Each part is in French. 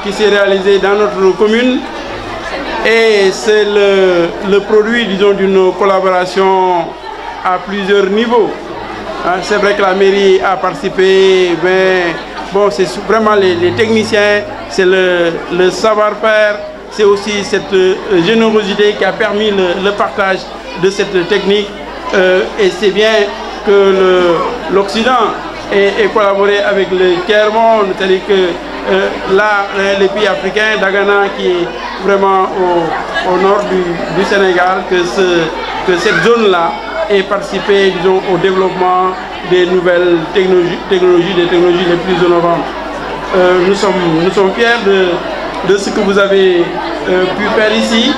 qui s'est réalisé dans notre commune. Et c'est le produit, disons, d'une collaboration à plusieurs niveaux. C'est vrai que la mairie a participé, mais bon, c'est vraiment les techniciens, c'est le savoir-faire, c'est aussi cette générosité qui a permis le partage de cette technique. Et c'est bien que l'Occident ait collaboré avec le tiers-monde, c'est-à-dire que là, les pays africains, Dagana qui est vraiment au nord du Sénégal, que cette zone-là ait participé, disons, au développement des nouvelles technologies, des technologies les plus innovantes. Nous sommes fiers de ce que vous avez pu faire ici.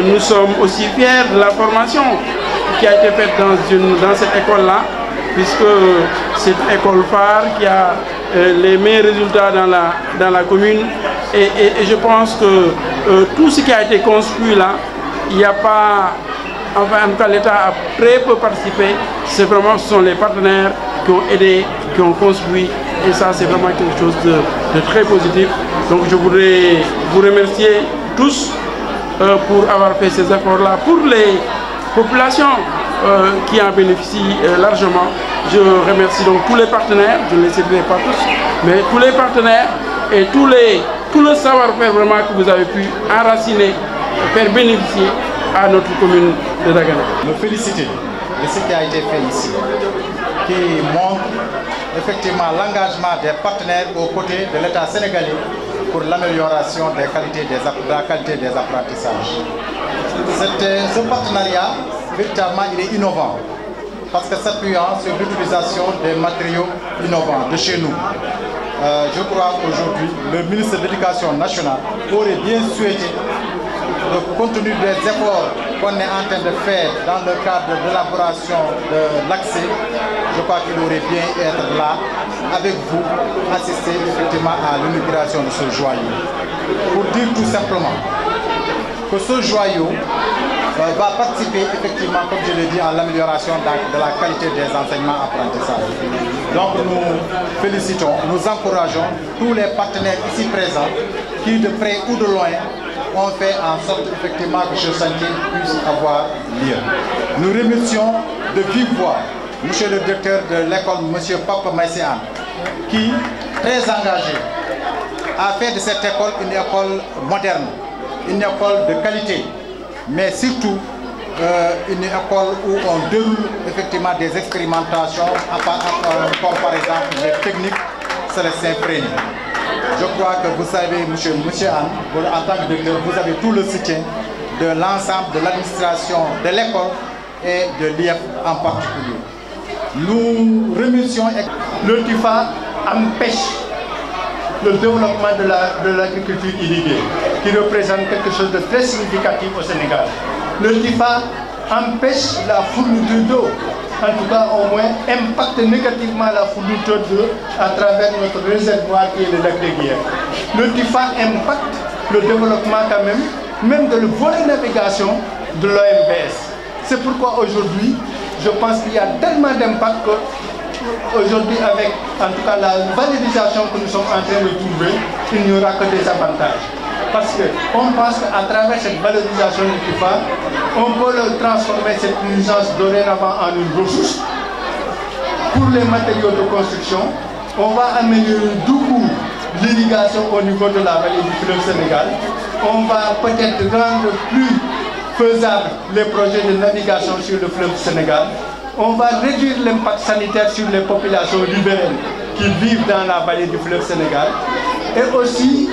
Nous sommes aussi fiers de la formation qui a été faite dans cette école-là, puisque c'est une école phare qui a les meilleurs résultats dans la commune. Et je pense que tout ce qui a été construit là, il n'y a pas... Enfin, en tout cas, l'État a très peu participé. Ce sont les partenaires qui ont aidé, qui ont construit. Et ça, c'est vraiment quelque chose de très positif. Donc, je voudrais vous remercier tous pour avoir fait ces efforts-là. Pour les populations qui en bénéficient largement, je remercie donc tous les partenaires. Je ne les citerai pas tous, mais tous les partenaires et tout le savoir-faire vraiment que vous avez pu enraciner, faire bénéficier à notre commune de Dagana. Me féliciter de ce qui a été fait ici, qui montre effectivement l'engagement des partenaires aux côtés de l'État sénégalais pour l'amélioration de la qualité des apprentissages. Ce partenariat, véritablement, il est innovant parce que s'appuyant sur l'utilisation des matériaux innovants de chez nous. Je crois qu'aujourd'hui, le ministre de l'Éducation nationale aurait bien souhaité, compte tenu des efforts qu'on est en train de faire dans le cadre de l'élaboration de l'accès, je crois qu'il aurait bien être là avec vous, assister effectivement à l'inauguration de ce joyau. Pour dire tout simplement que ce joyau va participer effectivement, comme je l'ai dit, à l'amélioration de la qualité des enseignements apprentissages. Donc nous félicitons, nous encourageons tous les partenaires ici présents qui de près ou de loin ont fait en sorte effectivement que ce chantier puisse avoir lieu. Nous remercions de vive voix monsieur le directeur de l'école, monsieur Papa Maïséan, qui, très engagé, a fait de cette école une école moderne, une école de qualité, mais surtout une école où on déroule effectivement des expérimentations, comme par exemple les techniques Célestin Frény. Je crois que vous savez, monsieur Anne, en tant que directeur, vous avez tout le soutien de l'ensemble de l'administration de l'école et de l'IEF en particulier. Nous remercions. Le TIFA empêche le développement de l'agriculture irriguée, qui représente quelque chose de très significatif au Sénégal. Le TIFA empêche la fourniture d'eau, en tout cas au moins impacte négativement la fourniture d'eau à travers notre réservoir qui est le lac de Guiers. Le TIFA impacte le développement quand même de le volet navigation de l'OMVS. C'est pourquoi aujourd'hui, je pense qu'il y a tellement d'impact qu'aujourd'hui, avec en tout cas la valorisation que nous sommes en train de trouver, il n'y aura que des avantages. Parce qu'on pense qu'à travers cette valorisation du TIFA, on peut transformer cette nuisance dorénavant en une ressource. Pour les matériaux de construction, on va améliorer beaucoup l'irrigation au niveau de la vallée du fleuve Sénégal. On va peut-être rendre plus faisable les projets de navigation sur le fleuve Sénégal. On va réduire l'impact sanitaire sur les populations riveraines qui vivent dans la vallée du fleuve Sénégal. Et aussi,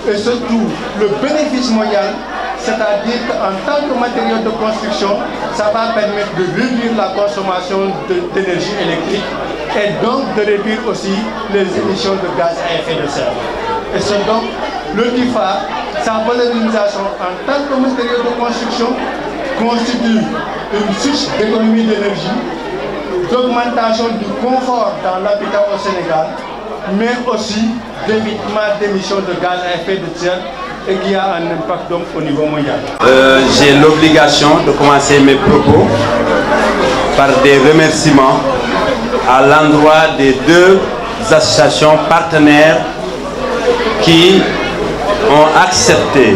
et surtout, le bénéfice mondial, c'est-à-dire qu'en tant que matériau de construction, ça va permettre de réduire la consommation d'énergie électrique et donc de réduire aussi les émissions de gaz à effet de serre. Et c'est donc le TIFA, sa valorisation en tant que matériau de construction constitue une source d'économie d'énergie, d'augmentation du confort dans l'habitat au Sénégal, mais aussi d'évitement d'émissions de gaz à effet de serre et qui a un impact donc au niveau mondial. J'ai l'obligation de commencer mes propos par des remerciements à l'endroit des deux associations partenaires qui ont accepté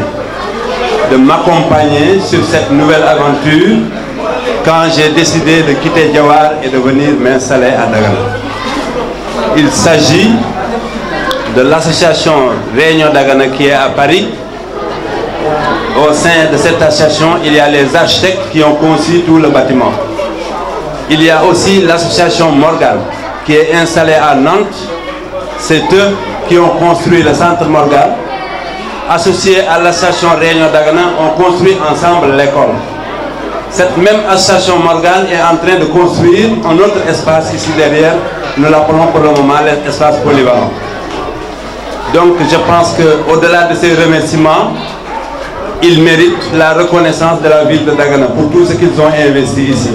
de m'accompagner sur cette nouvelle aventure quand j'ai décidé de quitter Jawar et de venir m'installer à Dagana. Il s'agit de l'association Réunion Dagana qui est à Paris. Au sein de cette association, il y a les architectes qui ont conçu tout le bâtiment. Il y a aussi l'association Morgan qui est installée à Nantes. C'est eux qui ont construit le centre Morgan. Associés à l'association Réunion Dagana, on construit ensemble l'école. Cette même association Morgan est en train de construire un autre espace ici derrière. Nous l'appelons pour le moment l'espace polyvalent. Donc je pense qu'au-delà de ces remerciements, ils méritent la reconnaissance de la ville de Dagana pour tout ce qu'ils ont investi ici.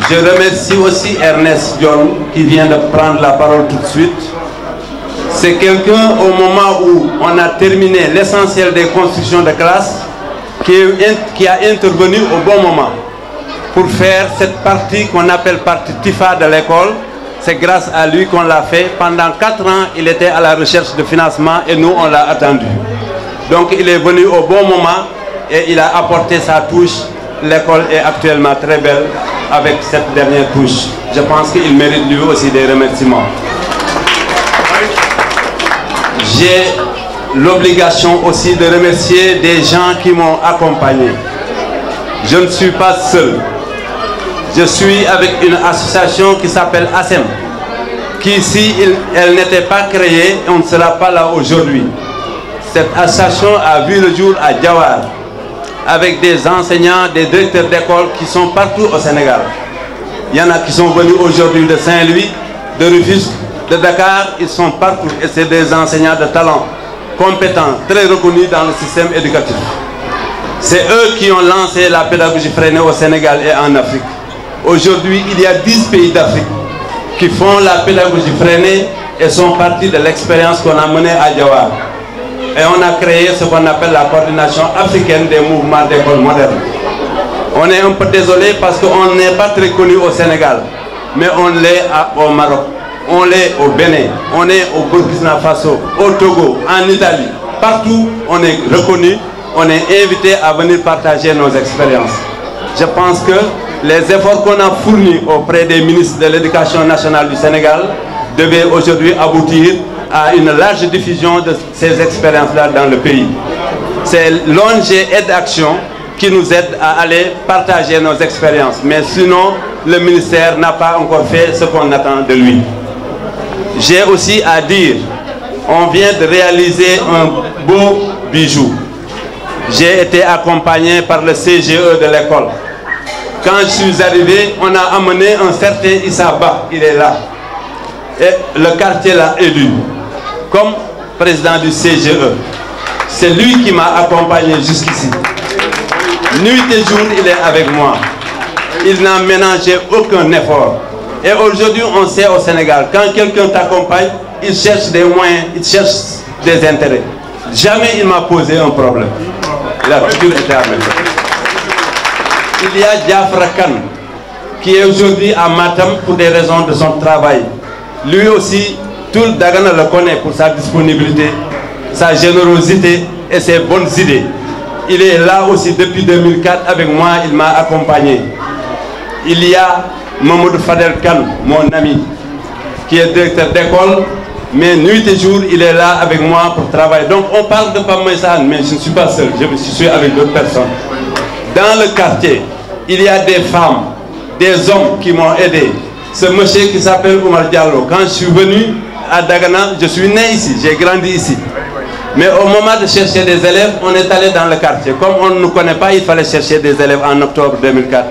Je remercie aussi Ernest Dion qui vient de prendre la parole tout de suite. C'est quelqu'un au moment où on a terminé l'essentiel des constructions de classe qui a intervenu au bon moment pour faire cette partie qu'on appelle partie TIFA de l'école. C'est grâce à lui qu'on l'a fait. Pendant 4 ans, il était à la recherche de financement et nous, on l'a attendu. Donc il est venu au bon moment et il a apporté sa touche. L'école est actuellement très belle avec cette dernière touche. Je pense qu'il mérite lui aussi des remerciements. J'ai l'obligation aussi de remercier des gens qui m'ont accompagné. Je ne suis pas seul. Je suis avec une association qui s'appelle ASEM, qui si elle n'était pas créée, on ne sera pas là aujourd'hui. Cette association a vu le jour à Jawar, avec des enseignants, des directeurs d'école qui sont partout au Sénégal. Il y en a qui sont venus aujourd'hui de Saint-Louis, de Rufisque, de Dakar, ils sont partout et c'est des enseignants de talent, compétents, très reconnus dans le système éducatif. C'est eux qui ont lancé la pédagogie freinée au Sénégal et en Afrique. Aujourd'hui, il y a 10 pays d'Afrique qui font la pédagogie freinée et sont partis de l'expérience qu'on a menée à Jawar. Et on a créé ce qu'on appelle la coordination africaine des mouvements d'école moderne. On est un peu désolé parce qu'on n'est pas très connu au Sénégal, mais on l'est au Maroc, on l'est au Bénin, on est au Burkina Faso, au Togo, en Italie. Partout, on est reconnu, on est invité à venir partager nos expériences. Je pense que les efforts qu'on a fournis auprès des ministres de l'Éducation nationale du Sénégal devaient aujourd'hui aboutir à une large diffusion de ces expériences-là dans le pays. C'est l'ONG Aide Action qui nous aide à aller partager nos expériences. Mais sinon, le ministère n'a pas encore fait ce qu'on attend de lui. J'ai aussi à dire, on vient de réaliser un beau bijou. J'ai été accompagné par le CGE de l'école. Quand je suis arrivé, on a amené un certain Issa Ba, il est là. Et le quartier l'a élu comme président du CGE. C'est lui qui m'a accompagné jusqu'ici. Nuit et jour, il est avec moi. Il n'a ménagé aucun effort. Et aujourd'hui, on sait au Sénégal, quand quelqu'un t'accompagne, il cherche des moyens, il cherche des intérêts. Jamais il m'a posé un problème. Il a toujours été avec moi. Il y a Diafra Khan, qui est aujourd'hui à Matam pour des raisons de son travail. Lui aussi, tout le Dagana le connaît pour sa disponibilité, sa générosité et ses bonnes idées. Il est là aussi depuis 2004 avec moi, il m'a accompagné. Il y a Mamoudou Fadel Khan, mon ami, qui est directeur d'école, mais nuit et jour, il est là avec moi pour travailler. Donc on parle de Pamessan, mais je ne suis pas seul, je suis avec d'autres personnes. Dans le quartier, il y a des femmes, des hommes qui m'ont aidé. Ce monsieur qui s'appelle Oumar Diallo, quand je suis venu à Dagana, je suis né ici, j'ai grandi ici. Mais au moment de chercher des élèves, on est allé dans le quartier. Comme on ne nous connaît pas, il fallait chercher des élèves en octobre 2004.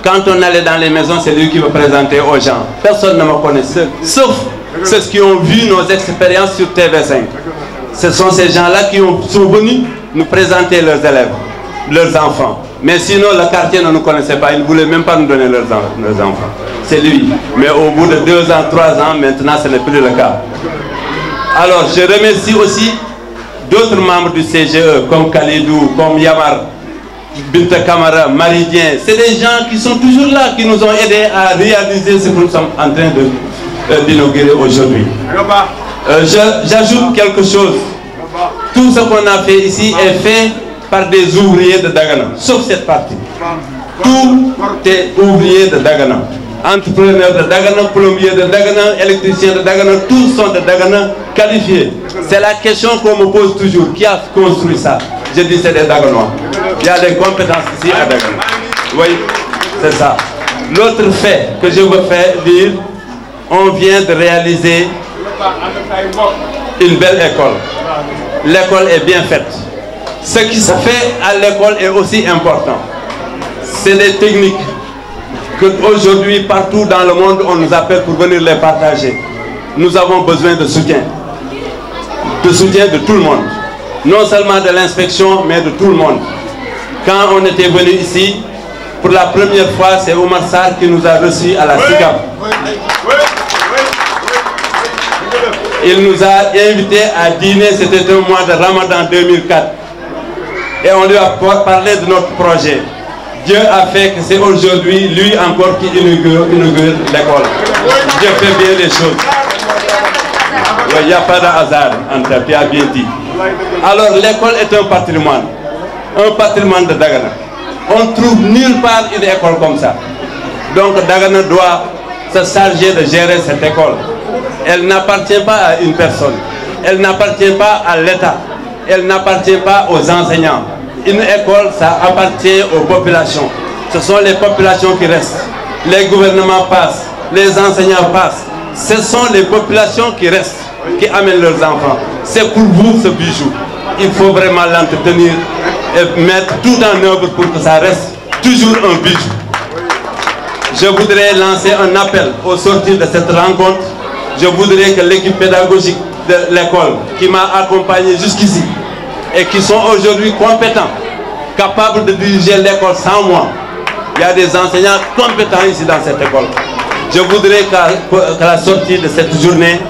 Quand on allait dans les maisons, c'est lui qui me présentait aux gens. Personne ne me connaissait, sauf ceux qui ont vu nos expériences sur TV5. Ce sont ces gens-là qui sont venus nous présenter leurs élèves, leurs enfants. Mais sinon, le quartier ne nous connaissait pas. Ils ne voulaient même pas nous donner leurs enfants. C'est lui. Mais au bout de 2 ans, 3 ans, maintenant, ce n'est plus le cas. Alors, je remercie aussi d'autres membres du CGE, comme Khalidou, comme Yamar, Binta Kamara, Maridien. C'est des gens qui sont toujours là, qui nous ont aidés à réaliser ce que nous sommes en train d'inaugurer aujourd'hui. J'ajoute quelque chose. Tout ce qu'on a fait ici est fait par des ouvriers de Dagana, sauf cette partie. Tout est ouvrier de Dagana. Entrepreneurs de Dagana, plombiers de Dagana, électriciens de Dagana, tous sont de Dagana qualifiés. C'est la question qu'on me pose toujours. Qui a construit ça? Je dis c'est des Daganois. Il y a des compétences ici à Dagana. Oui, c'est ça. L'autre fait que je veux faire dire, on vient de réaliser une belle école. L'école est bien faite. Ce qui se fait à l'école est aussi important. C'est des techniques qu'aujourd'hui, partout dans le monde, on nous appelle pour venir les partager. Nous avons besoin de soutien. De soutien de tout le monde. Non seulement de l'inspection, mais de tout le monde. Quand on était venu ici, pour la première fois, c'est Oumar Sarr qui nous a reçus à la SICAP. Il nous a invités à dîner, c'était un mois de Ramadan 2004. Et on lui a parlé de notre projet. Dieu a fait que c'est aujourd'hui lui encore qui inaugure l'école. Dieu fait bien les choses. Il n'y a pas de hasard, Anta, tu as bien dit. Alors l'école est un patrimoine de Dagana. On ne trouve nulle part une école comme ça. Donc Dagana doit se charger de gérer cette école. Elle n'appartient pas à une personne. Elle n'appartient pas à l'État. Elle n'appartient pas aux enseignants. Une école, ça appartient aux populations. Ce sont les populations qui restent. Les gouvernements passent, les enseignants passent. Ce sont les populations qui restent, qui amènent leurs enfants. C'est pour vous ce bijou. Il faut vraiment l'entretenir et mettre tout en œuvre pour que ça reste toujours un bijou. Je voudrais lancer un appel au sortir de cette rencontre. Je voudrais que l'équipe pédagogique de l'école qui m'a accompagné jusqu'ici et qui sont aujourd'hui compétents, capables de diriger l'école sans moi. Il y a des enseignants compétents ici dans cette école. Je voudrais qu'à la sortie de cette journée,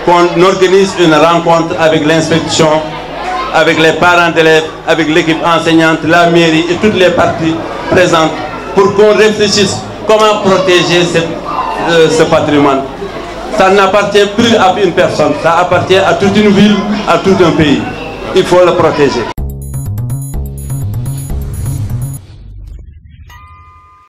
qu'on organise une rencontre avec l'inspection, avec les parents d'élèves, avec l'équipe enseignante, la mairie et toutes les parties présentes pour qu'on réfléchisse comment protéger ce patrimoine. Ça n'appartient plus à une personne, ça appartient à toute une ville, à tout un pays. Il faut le protéger.